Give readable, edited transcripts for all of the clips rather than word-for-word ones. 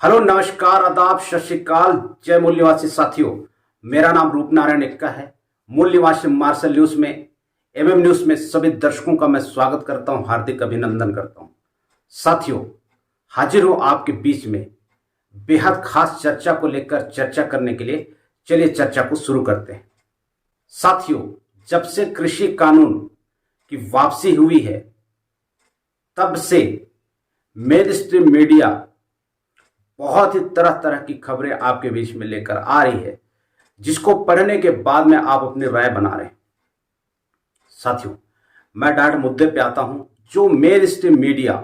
Hello, नमस्कार, आदाब, सत श्री अकाल, जय मूल्यवासी साथियों। मेरा नाम रूपनारायण एक्का है। मूल्यवासी मार्शल न्यूज में एमएम न्यूज में सभी दर्शकों का मैं स्वागत करता हूं, हार्दिक अभिनंदन करता हूं। साथियों, हाजिर हूं आपके बीच में बेहद खास चर्चा को लेकर चर्चा करने के लिए। चलिए चर्चा को शुरू करते हैं। साथियों, जब से कृषि कानून की वापसी हुई है तब से मेन स्ट्रीम मीडिया बहुत ही तरह तरह की खबरें आपके बीच में लेकर आ रही है, जिसको पढ़ने के बाद में आप अपनी राय बना रहे हैं। साथियों, मैं डायरेक्ट मुद्दे पे आता हूं। जो मेन स्ट्रीम मीडिया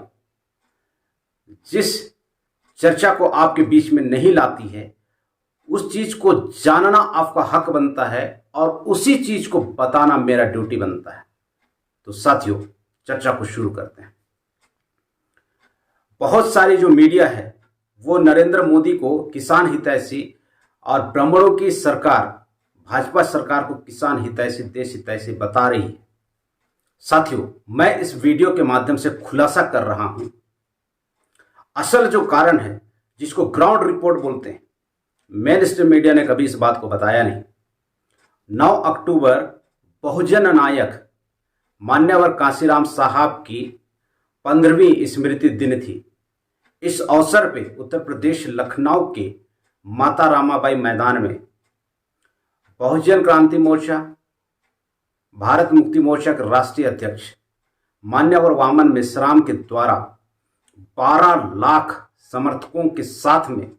जिस चर्चा को आपके बीच में नहीं लाती है, उस चीज को जानना आपका हक बनता है और उसी चीज को बताना मेरा ड्यूटी बनता है। तो साथियों, चर्चा को शुरू करते हैं। बहुत सारी जो मीडिया है वो नरेंद्र मोदी को किसान हितैषी और ब्राह्मणों की सरकार, भाजपा सरकार को किसान हितैषी, देश हितैषी बता रही है। साथियों, मैं इस वीडियो के माध्यम से खुलासा कर रहा हूं असल जो कारण है, जिसको ग्राउंड रिपोर्ट बोलते हैं। मेन स्ट्रीम मीडिया ने कभी इस बात को बताया नहीं। 9 अक्टूबर बहुजन नायक मान्यवर कांशीराम साहब की 15वीं स्मृति दिन थी। इस अवसर पे उत्तर प्रदेश लखनऊ के माता रामाबाई मैदान में बहुजन क्रांति मोर्चा, भारत मुक्ति मोर्चा के राष्ट्रीय अध्यक्ष मान्यवर वामन मेश्राम के द्वारा 12 लाख समर्थकों के साथ में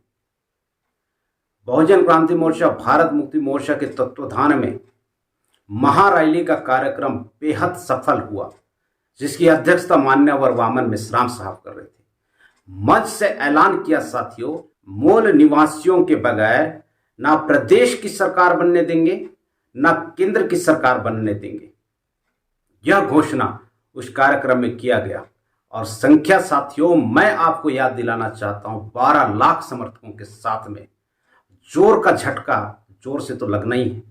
बहुजन क्रांति मोर्चा, भारत मुक्ति मोर्चा के तत्वाधान में महारैली का कार्यक्रम बेहद सफल हुआ, जिसकी अध्यक्षता मान्यवर वामन मेश्राम साहब कर रहे थे। मंच से ऐलान किया, साथियों, मूल निवासियों के बगैर ना प्रदेश की सरकार बनने देंगे, ना केंद्र की सरकार बनने देंगे। यह घोषणा उस कार्यक्रम में किया गया। और संख्या, साथियों, मैं आपको याद दिलाना चाहता हूं, 12 लाख समर्थकों के साथ में जोर का झटका जोर से तो लगना ही है,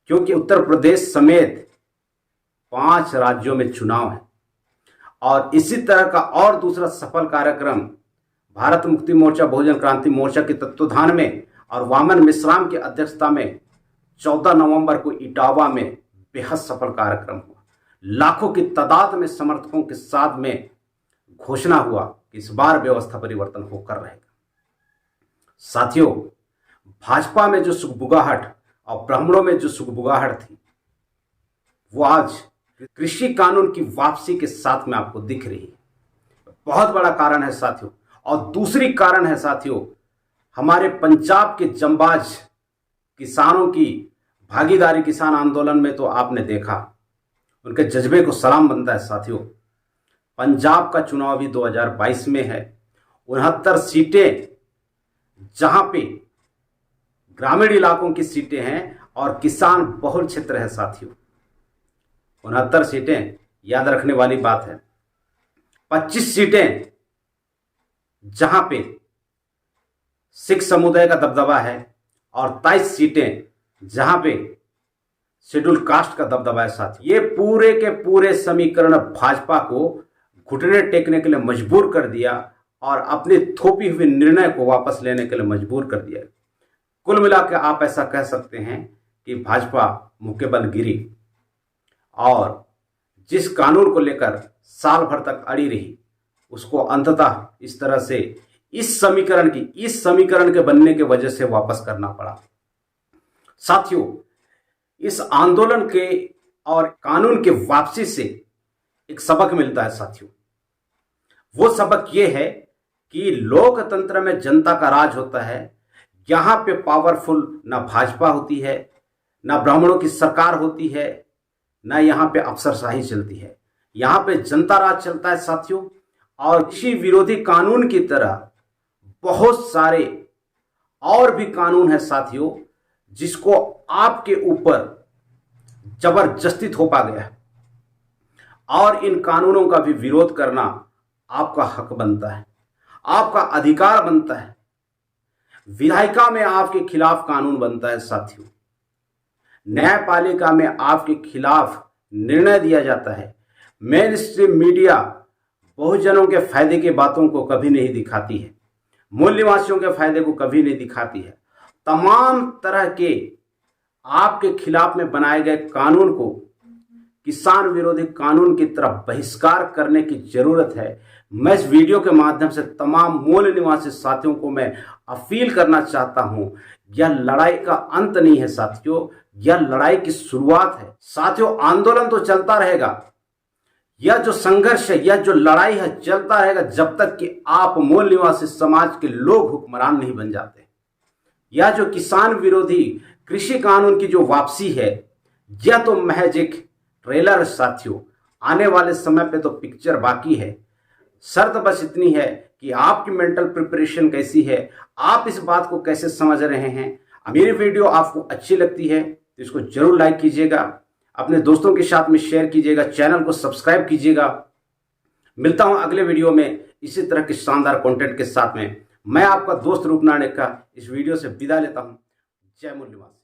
क्योंकि उत्तर प्रदेश समेत 5 राज्यों में चुनाव है। और इसी तरह का और दूसरा सफल कार्यक्रम भारत मुक्ति मोर्चा, बहुजन क्रांति मोर्चा के तत्वाधान में और वामन मेश्राम की अध्यक्षता में 14 नवंबर को इटावा में बेहद सफल कार्यक्रम हुआ। लाखों की तादाद में समर्थकों के साथ में घोषणा हुआ कि इस बार व्यवस्था परिवर्तन होकर रहेगा। साथियों, भाजपा में जो सुगबुगाहट और ब्राह्मणों में जो सुगबुगाहट थी, वो आज कृषि कानून की वापसी के साथ में आपको दिख रही है। बहुत बड़ा कारण है साथियों। और दूसरी कारण है साथियों, हमारे पंजाब के जंबाज किसानों की भागीदारी किसान आंदोलन में तो आपने देखा, उनके जज्बे को सलाम बनता है। साथियों, पंजाब का चुनाव भी 2022 में है। 69 सीटें, जहां पे ग्रामीण इलाकों की सीटें हैं और किसान बहुल क्षेत्र है। साथियों, 69 सीटें याद रखने वाली बात है। 25 सीटें जहां पे सिख समुदाय का दबदबा है और 23 सीटें जहां पे शेड्यूल कास्ट का दबदबा है। साथ ये पूरे के पूरे समीकरण भाजपा को घुटने टेकने के लिए मजबूर कर दिया और अपनी थोपी हुई निर्णय को वापस लेने के लिए मजबूर कर दिया। कुल मिलाकर आप ऐसा कह सकते हैं कि भाजपा मुक्के बल गिरी और जिस कानून को लेकर साल भर तक अड़ी रही, उसको अंततः इस तरह से इस समीकरण के बनने के वजह से वापस करना पड़ा। साथियों, इस आंदोलन के और कानून के वापसी से एक सबक मिलता है। साथियों, वो सबक ये है कि लोकतंत्र में जनता का राज होता है। यहां पे पावरफुल ना भाजपा होती है, ना ब्राह्मणों की सरकार होती है, ना यहाँ पे अफसरशाही चलती है। यहाँ पे जनता राज चलता है। साथियों, और कृषि विरोधी कानून की तरह बहुत सारे और भी कानून है साथियों, जिसको आपके ऊपर जबरदस्ती थोपा गया है और इन कानूनों का भी विरोध करना आपका हक बनता है, आपका अधिकार बनता है। विधायिका में आपके खिलाफ कानून बनता है। साथियों, न्यायपालिका में आपके खिलाफ निर्णय दिया जाता है। मेन स्ट्रीम मीडिया बहुजनों के फायदे की बातों को कभी नहीं दिखाती है। मूल निवासियों के फायदे को कभी नहीं दिखाती है। तमाम तरह के आपके खिलाफ में बनाए गए कानून को किसान विरोधी कानून की तरफ बहिष्कार करने की जरूरत है। मैं इस वीडियो के माध्यम से तमाम मूल निवासी साथियों को मैं अपील करना चाहता हूं, यह लड़ाई का अंत नहीं है साथियों, यह लड़ाई की शुरुआत है। साथियों, आंदोलन तो चलता रहेगा, यह जो संघर्ष है, यह जो लड़ाई है, चलता रहेगा जब तक कि आप मूल निवासी समाज के लोग हुक्मरान नहीं बन जाते। यह जो किसान विरोधी कृषि कानून की जो वापसी है, यह तो महज एक ट्रेलर साथियों, आने वाले समय पे तो पिक्चर बाकी है। शर्त बस इतनी है कि आपकी मेंटल प्रिपरेशन कैसी है, आप इस बात को कैसे समझ रहे हैं। मेरी वीडियो आपको अच्छी लगती है तो इसको जरूर लाइक कीजिएगा, अपने दोस्तों के साथ में शेयर कीजिएगा, चैनल को सब्सक्राइब कीजिएगा। मिलता हूं अगले वीडियो में इसी तरह के शानदार कंटेंट के साथ में। मैं आपका दोस्त रूपनारायण एक्का इस वीडियो से विदा लेता हूं। जय मूल निवासी।